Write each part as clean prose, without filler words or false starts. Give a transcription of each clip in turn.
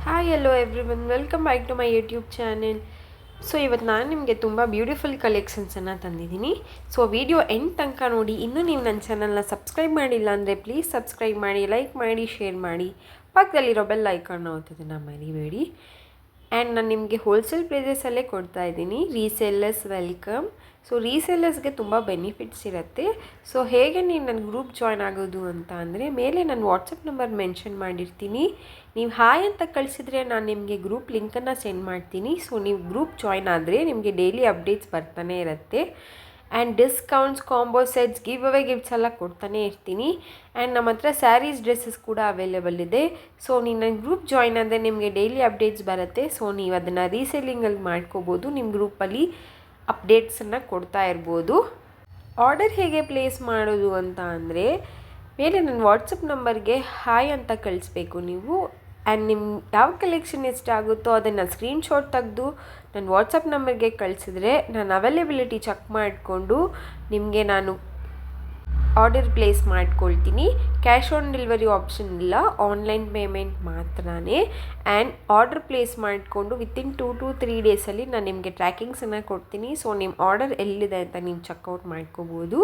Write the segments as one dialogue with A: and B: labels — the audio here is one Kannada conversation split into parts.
A: Hi hello everyone, welcome back to my YouTube channel. So ಇವತ್ತು ನಾನು ನಿಮಗೆ ತುಂಬ ಬ್ಯೂಟಿಫುಲ್ ಕಲೆಕ್ಷನ್ಸನ್ನು ತಂದಿದ್ದೀನಿ. ಸೊ ವಿಡಿಯೋ ಎಂಡ್ ತನಕ ನೋಡಿ. ಇನ್ನೂ ನೀವು ನನ್ನ ಚಾನಲ್ನ ಸಬ್ಸ್ಕ್ರೈಬ್ ಮಾಡಿಲ್ಲ ಅಂದರೆ ಪ್ಲೀಸ್ ಸಬ್ಸ್ಕ್ರೈಬ್ ಮಾಡಿ, ಲೈಕ್ ಮಾಡಿ, ಶೇರ್ ಮಾಡಿ, ಪಕ್ಕದಲ್ಲಿರೋ ಬೆಲ್ ಐಕಾನ್ನ ಒತ್ತೋದನ್ನು ಮರಿಬೇಡಿ. ಆ್ಯಂಡ್ ನಾನು ನಿಮಗೆ ಹೋಲ್ಸೇಲ್ ಪ್ರೈಸಸಲ್ಲೇ ಕೊಡ್ತಾಯಿದ್ದೀನಿ. Resellers welcome. ಸೊ ರೀಸೇಲರ್ಸ್ಗೆ ತುಂಬ ಬೆನಿಫಿಟ್ಸ್ ಇರುತ್ತೆ. ಸೊ ಹೇಗೆ ನೀವು ನನ್ನ ಗ್ರೂಪ್ ಜಾಯ್ನ್ ಆಗೋದು ಅಂತ ಅಂದರೆ, ಮೇಲೆ ನಾನು ವಾಟ್ಸಪ್ ನಂಬರ್ ಮೆನ್ಷನ್ ಮಾಡಿರ್ತೀನಿ. ನೀವು ಹಾಯ್ ಅಂತ ಕಳಿಸಿದ್ರೆ ನಾನು ನಿಮಗೆ ಗ್ರೂಪ್ ಲಿಂಕನ್ನು ಸೆಂಡ್ ಮಾಡ್ತೀನಿ. ಸೊ ನೀವು ಗ್ರೂಪ್ ಜಾಯ್ನ್ ಆದರೆ ನಿಮಗೆ ಡೈಲಿ ಅಪ್ಡೇಟ್ಸ್ ಬರ್ತಾನೆ ಇರುತ್ತೆ. And discounts, combo sets, give away gifts ಎಲ್ಲ ಕೊಡ್ತಾನೆ ಇರ್ತೀನಿ. ಆ್ಯಂಡ್ ನಮ್ಮ ಹತ್ರ ಸ್ಯಾರೀಸ್, ಡ್ರೆಸ್ಸಸ್ ಕೂಡ ಅವೈಲೇಬಲ್ ಇದೆ. ಸೊ ನೀವು ನನ್ನ ಗ್ರೂಪ್ ಜಾಯ್ನ್ ಆದರೆ ನಿಮಗೆ ಡೈಲಿ ಅಪ್ಡೇಟ್ಸ್ ಬರುತ್ತೆ. ಸೊ ನೀವು ಅದನ್ನು ರೀಸೇಲಿಂಗಲ್ಲಿ ಮಾಡ್ಕೋಬೋದು. ನಿಮ್ಮ ಗ್ರೂಪಲ್ಲಿ ಅಪ್ಡೇಟ್ಸನ್ನು ಕೊಡ್ತಾ ಇರ್ಬೋದು. ಆರ್ಡರ್ ಹೇಗೆ ಪ್ಲೇಸ್ ಮಾಡೋದು ಅಂತ ಅಂದರೆ, ಮೇಲೆ ನನ್ನ ವಾಟ್ಸಪ್ ನಂಬರ್ಗೆ ಹಾಯ್ ಅಂತ ಕಳಿಸ್ಬೇಕು ನೀವು. ಆ್ಯಂಡ್ ನಿಮ್ಮ ಯಾವ ಕಲೆಕ್ಷನ್ ಇಷ್ಟ ಆಗುತ್ತೋ ಅದನ್ನು ಸ್ಕ್ರೀನ್ಶಾಟ್ ತೆಗೆದು ನನ್ನ ವಾಟ್ಸಪ್ ನಂಬರ್ಗೆ ಕಳಿಸಿದ್ರೆ ನಾನು ಅವೈಲೇಬಿಲಿಟಿ ಚೆಕ್ ಮಾಡಿಕೊಂಡು ನಿಮಗೆ ನಾನು ಆರ್ಡರ್ ಪ್ಲೇಸ್ ಮಾಡ್ಕೊಳ್ತೀನಿ. ಕ್ಯಾಶ್ ಆನ್ ಡೆಲಿವರಿ ಆಪ್ಷನ್ ಇಲ್ಲ, ಆನ್ಲೈನ್ ಪೇಮೆಂಟ್ ಮಾತ್ರನೇ. ಆ್ಯಂಡ್ ಆರ್ಡರ್ ಪ್ಲೇಸ್ ಮಾಡಿಕೊಂಡು ವಿತಿನ್ 2 to 3 ಡೇಸಲ್ಲಿ ನಾನು ನಿಮಗೆ ಟ್ರ್ಯಾಕಿಂಗ್ಸನ್ನು ಕೊಡ್ತೀನಿ. ಸೊ ನಿಮ್ಮ ಆರ್ಡರ್ ಎಲ್ಲಿದೆ ಅಂತ ನೀವು ಚೆಕ್ಔಟ್ ಮಾಡ್ಕೋಬೋದು.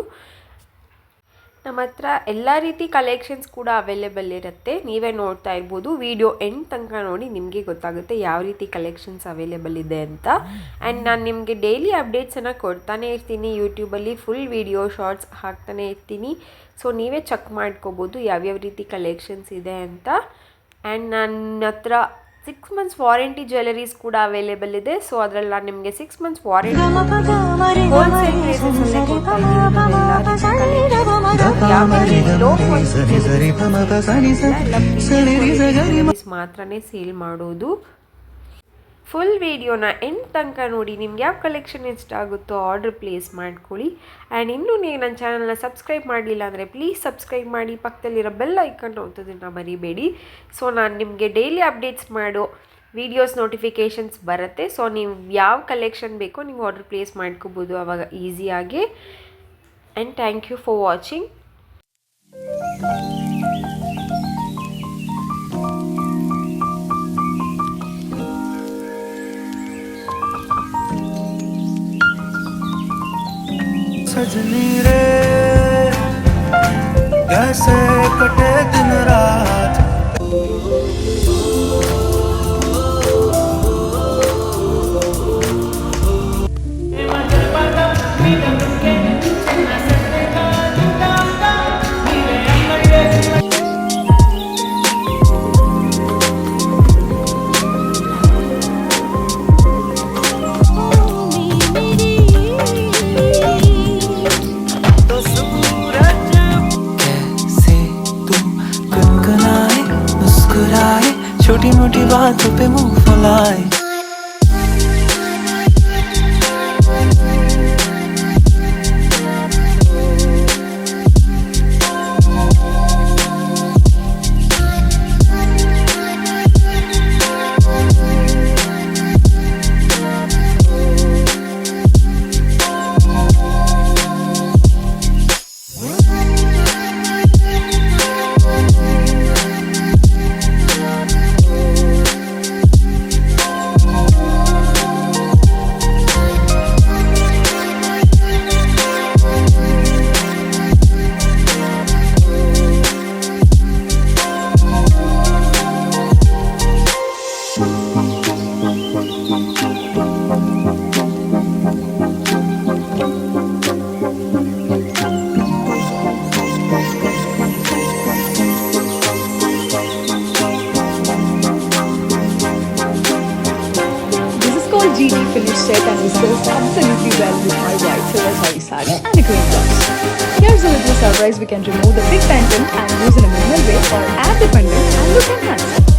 A: ನಮ್ಮ ಹತ್ರ ಎಲ್ಲ ರೀತಿ ಕಲೆಕ್ಷನ್ಸ್ ಕೂಡ ಅವೈಲೇಬಲ್ ಇರುತ್ತೆ. ನೀವೇ ನೋಡ್ತಾ ಇರ್ಬೋದು. ವಿಡಿಯೋ ಎಂಡ್ ತನಕ ನೋಡಿ, ನಿಮಗೆ ಗೊತ್ತಾಗುತ್ತೆ ಯಾವ ರೀತಿ ಕಲೆಕ್ಷನ್ಸ್ ಅವೈಲೇಬಲ್ ಇದೆ ಅಂತ. ಆ್ಯಂಡ್ ನಾನು ನಿಮಗೆ ಡೈಲಿ ಅಪ್ಡೇಟ್ಸನ್ನು ಕೊಡ್ತಾನೆ ಇರ್ತೀನಿ. ಯೂಟ್ಯೂಬಲ್ಲಿ ಫುಲ್ ವಿಡಿಯೋ ಶಾರ್ಟ್ಸ್ ಹಾಕ್ತಾನೆ ಇರ್ತೀನಿ. ಸೊ ನೀವೇ ಚೆಕ್ ಮಾಡ್ಕೋಬೋದು ಯಾವ್ಯಾವ ರೀತಿ ಕಲೆಕ್ಷನ್ಸ್ ಇದೆ ಅಂತ. ಆ್ಯಂಡ್ ನನ್ನ ಹತ್ರ 6 months ವಾರಂಟಿ ಜ್ಯುವೆಲರೀಸ್ ಕೂಡ ಅವೈಲೇಬಲ್ ಇದೆ. ಸೊ ಅದರಲ್ಲಿ ನಾನು ನಿಮಗೆ 6 months ವಾರಂಟಿ ಹೋಲ್ಸೇಲ್ ಪ್ರೈಸಸಲ್ಲೇ ಕೊಡ್ತಾ ಇದ್ದೀನಿ. ಮಾತ್ರನೇ ಸೇಲ್ ಮಾಡೋದು. ಫುಲ್ ವಿಡಿಯೋನ ಎಂಡ್ ತನಕ ನೋಡಿ. ನಿಮ್ಗೆ ಯಾವ ಕಲೆಕ್ಷನ್ ಇಷ್ಟ ಆಗುತ್ತೋ ಆರ್ಡರ್ ಪ್ಲೇಸ್ ಮಾಡ್ಕೊಳ್ಳಿ. ಆ್ಯಂಡ್ ಇನ್ನೂ ನೀವು ನನ್ನ ಚಾನಲ್ನ ಸಬ್ಸ್ಕ್ರೈಬ್ ಮಾಡಲಿಲ್ಲ ಅಂದರೆ ಪ್ಲೀಸ್ ಸಬ್ಸ್ಕ್ರೈಬ್ ಮಾಡಿ, ಪಕ್ಕದಲ್ಲಿರೋ ಬೆಲ್ ಐಕನ್ ಒತ್ತೋದನ್ನು ಮರಿಬೇಡಿ. ಸೊ ನಾನು ನಿಮಗೆ ಡೈಲಿ ಅಪ್ಡೇಟ್ಸ್ ಮಾಡೋ ವೀಡಿಯೋಸ್ ನೋಟಿಫಿಕೇಷನ್ಸ್ ಬರುತ್ತೆ. ಸೊ ನೀವು ಯಾವ ಕಲೆಕ್ಷನ್ ಬೇಕೋ ನೀವು ಆರ್ಡರ್ ಪ್ಲೇಸ್ ಮಾಡ್ಕೋಬೋದು ಆವಾಗ ಈಸಿಯಾಗಿ. And thank you for watching.
B: सजनी रे कैसे कटे दिन रात, छोटी मोटी बातों पे मुंह फुलाए.
C: GD finished set and this goes absolutely well with my white silver saree and a green blouse. Here's a little surprise: we can remove the big pendant and use in a minimal way, or add the pendant and look enhanced.